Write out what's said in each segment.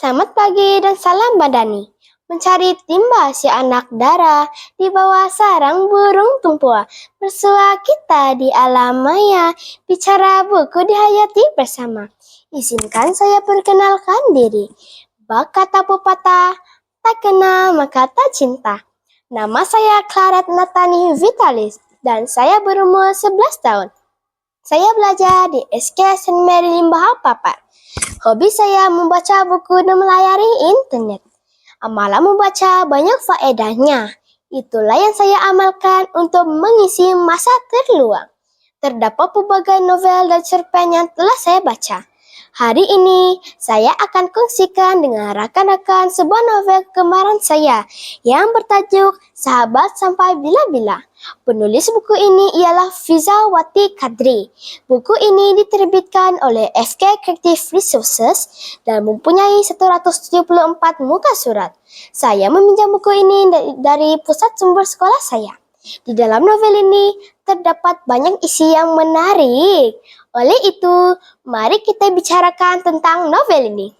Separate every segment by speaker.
Speaker 1: Selamat pagi dan salam badani. Mencari timba si anak dara di bawah sarang burung tumpua. Bersua kita di alam maya, bicara buku dihayati bersama. Izinkan saya perkenalkan diri. Bak kata pepatah, tak kenal maka tak cinta. Nama saya Claret Natani Vitalis dan saya berumur 11 tahun. Saya belajar di SK St. Mary Limbah Papar. Hobi saya membaca buku dan melayari internet. Amalan membaca banyak faedahnya. Itulah yang saya amalkan untuk mengisi masa terluang. Terdapat berbagai novel dan cerpen yang telah saya baca. Hari ini saya akan kongsikan dengan rakan-rakan sebuah novel kegemaran saya yang bertajuk Sahabat Sampai Bila-Bila. Penulis buku ini ialah Fiza Wati Kadri. Buku ini diterbitkan oleh FK Creative Resources dan mempunyai 174 muka surat. Saya meminjam buku ini dari pusat sumber sekolah saya. Di dalam novel ini terdapat banyak isi yang menarik. Oleh itu, mari kita bicarakan tentang novel ini.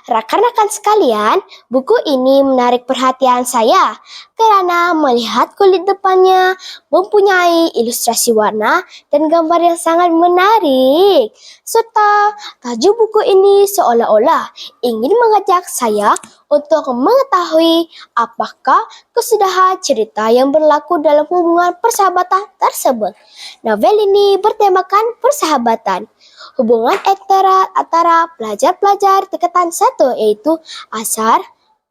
Speaker 1: Rekan-rekan sekalian, buku ini menarik perhatian saya karena melihat kulit depannya mempunyai ilustrasi warna dan gambar yang sangat menarik. Serta tajuk buku ini seolah-olah ingin mengajak saya untuk mengetahui apakah kesudahan cerita yang berlaku dalam hubungan persahabatan tersebut. Novel ini bertemakan persahabatan. Hubungan antara pelajar-pelajar tingkatan 1 yaitu Ashar,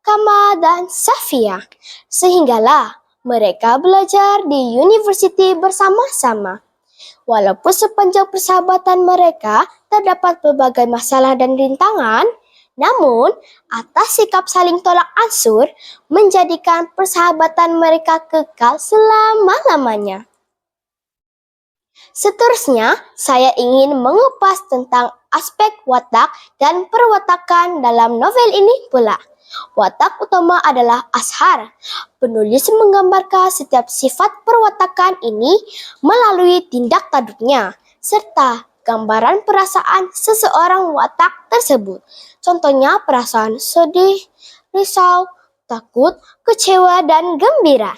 Speaker 1: Kamal, dan Safia. Sehinggalah mereka belajar di university bersama-sama. Walaupun sepanjang persahabatan mereka terdapat berbagai masalah dan rintangan, namun atas sikap saling tolak ansur menjadikan persahabatan mereka kekal selama-lamanya. Seterusnya, saya ingin mengupas tentang aspek watak dan perwatakan dalam novel ini pula. Watak utama adalah Ashar. Penulis menggambarkan setiap sifat perwatakan ini melalui tindak tanduknya, serta gambaran perasaan seseorang watak tersebut. Contohnya perasaan sedih, risau, takut, kecewa, dan gembira.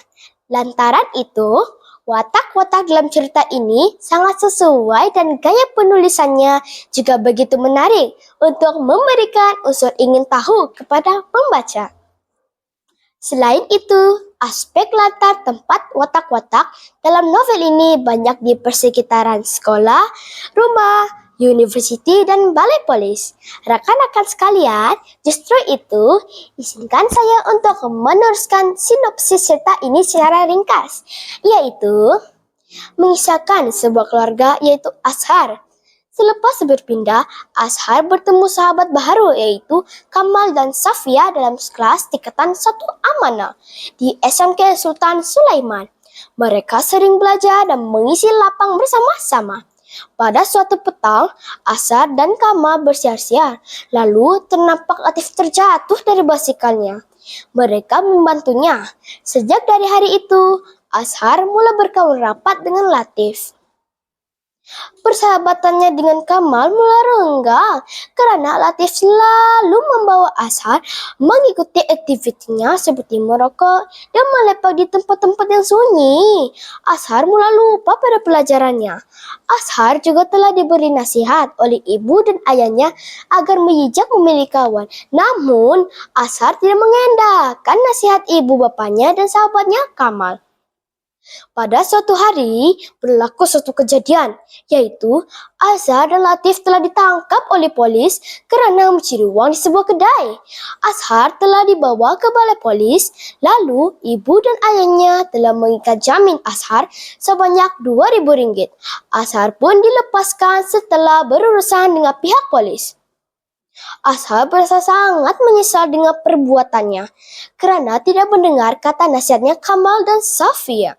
Speaker 1: Lantaran itu, watak-watak dalam cerita ini sangat sesuai dan gaya penulisannya juga begitu menarik untuk memberikan unsur ingin tahu kepada pembaca. Selain itu, aspek latar tempat watak-watak dalam novel ini banyak di persekitaran sekolah, rumah, university, dan balai polis. Rekan-rekan sekalian, justru itu izinkan saya untuk meneruskan sinopsis cerita ini secara ringkas, yaitu mengisahkan sebuah keluarga yaitu Ashar. Selepas berpindah, Ashar bertemu sahabat baru yaitu Kamal dan Safia dalam kelas tingkatan 1 Amanah di SMK Sultan Sulaiman. Mereka sering belajar dan mengisi lapang bersama-sama. Pada suatu petang, Ashar dan Kamal bersiar-siar, lalu ternampak Latif terjatuh dari basikalnya. Mereka membantunya. Sejak dari hari itu, Ashar mulai berkawan rapat dengan Latif. Persahabatannya dengan Kamal mulai renggang karena Latif selalu membawa Ashar mengikuti aktivitinya seperti merokok dan melepak di tempat-tempat yang sunyi. Ashar mulai lupa pada pelajarannya. Ashar juga telah diberi nasihat oleh ibu dan ayahnya agar bijak memilih kawan. Namun, Ashar tidak mengendahkan nasihat ibu bapaknya dan sahabatnya Kamal. Pada suatu hari, berlaku suatu kejadian, yaitu Ashar dan Latif telah ditangkap oleh polis karena mencuri uang di sebuah kedai. Ashar telah dibawa ke balai polis, lalu ibu dan ayahnya telah mengikat jamin Ashar sebanyak Rp2.000. Ashar pun dilepaskan setelah berurusan dengan pihak polis. Ashar merasa sangat menyesal dengan perbuatannya karena tidak mendengar kata nasihatnya Kamal dan Safia.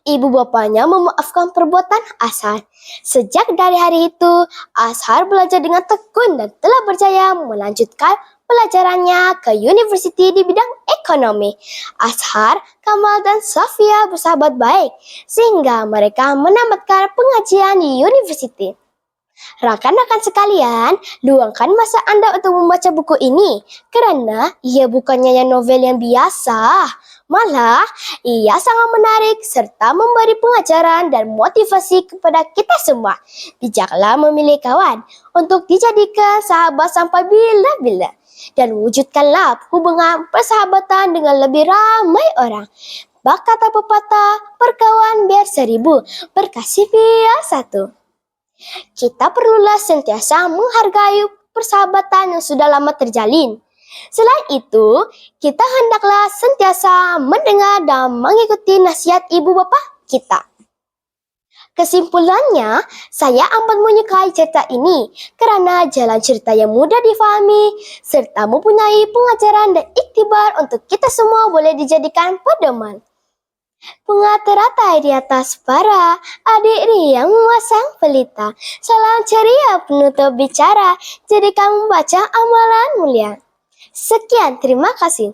Speaker 1: Ibu bapaknya memaafkan perbuatan Ashar. Sejak dari hari itu, Ashar belajar dengan tekun dan telah berjaya melanjutkan pelajarannya ke university di bidang ekonomi. Ashar, Kamal, dan Safia bersahabat baik, sehingga mereka menamatkan pengajian di university. Rekan-rekan sekalian, luangkan masa Anda untuk membaca buku ini karena ia bukannya novel yang biasa. Malah, ia sangat menarik serta memberi pengajaran dan motivasi kepada kita semua. Bijaklah memilih kawan untuk dijadikan sahabat sampai bila-bila. Dan wujudkanlah hubungan persahabatan dengan lebih ramai orang. Bak kata pepatah, berkawan biar 1000, berkasih biar 1. Kita perlulah sentiasa menghargai persahabatan yang sudah lama terjalin. Selain itu, kita hendaklah sentiasa mendengar dan mengikuti nasihat ibu bapa kita. Kesimpulannya, saya amat menyukai cerita ini karena jalan cerita yang mudah difahami serta mempunyai pengajaran dan iktibar untuk kita semua boleh dijadikan pedoman. Bunga teratai di atas para, adik riang memasang pelita. Salam ceria penutup bicara, jadikan membaca amalan mulia. Sekian, terima kasih.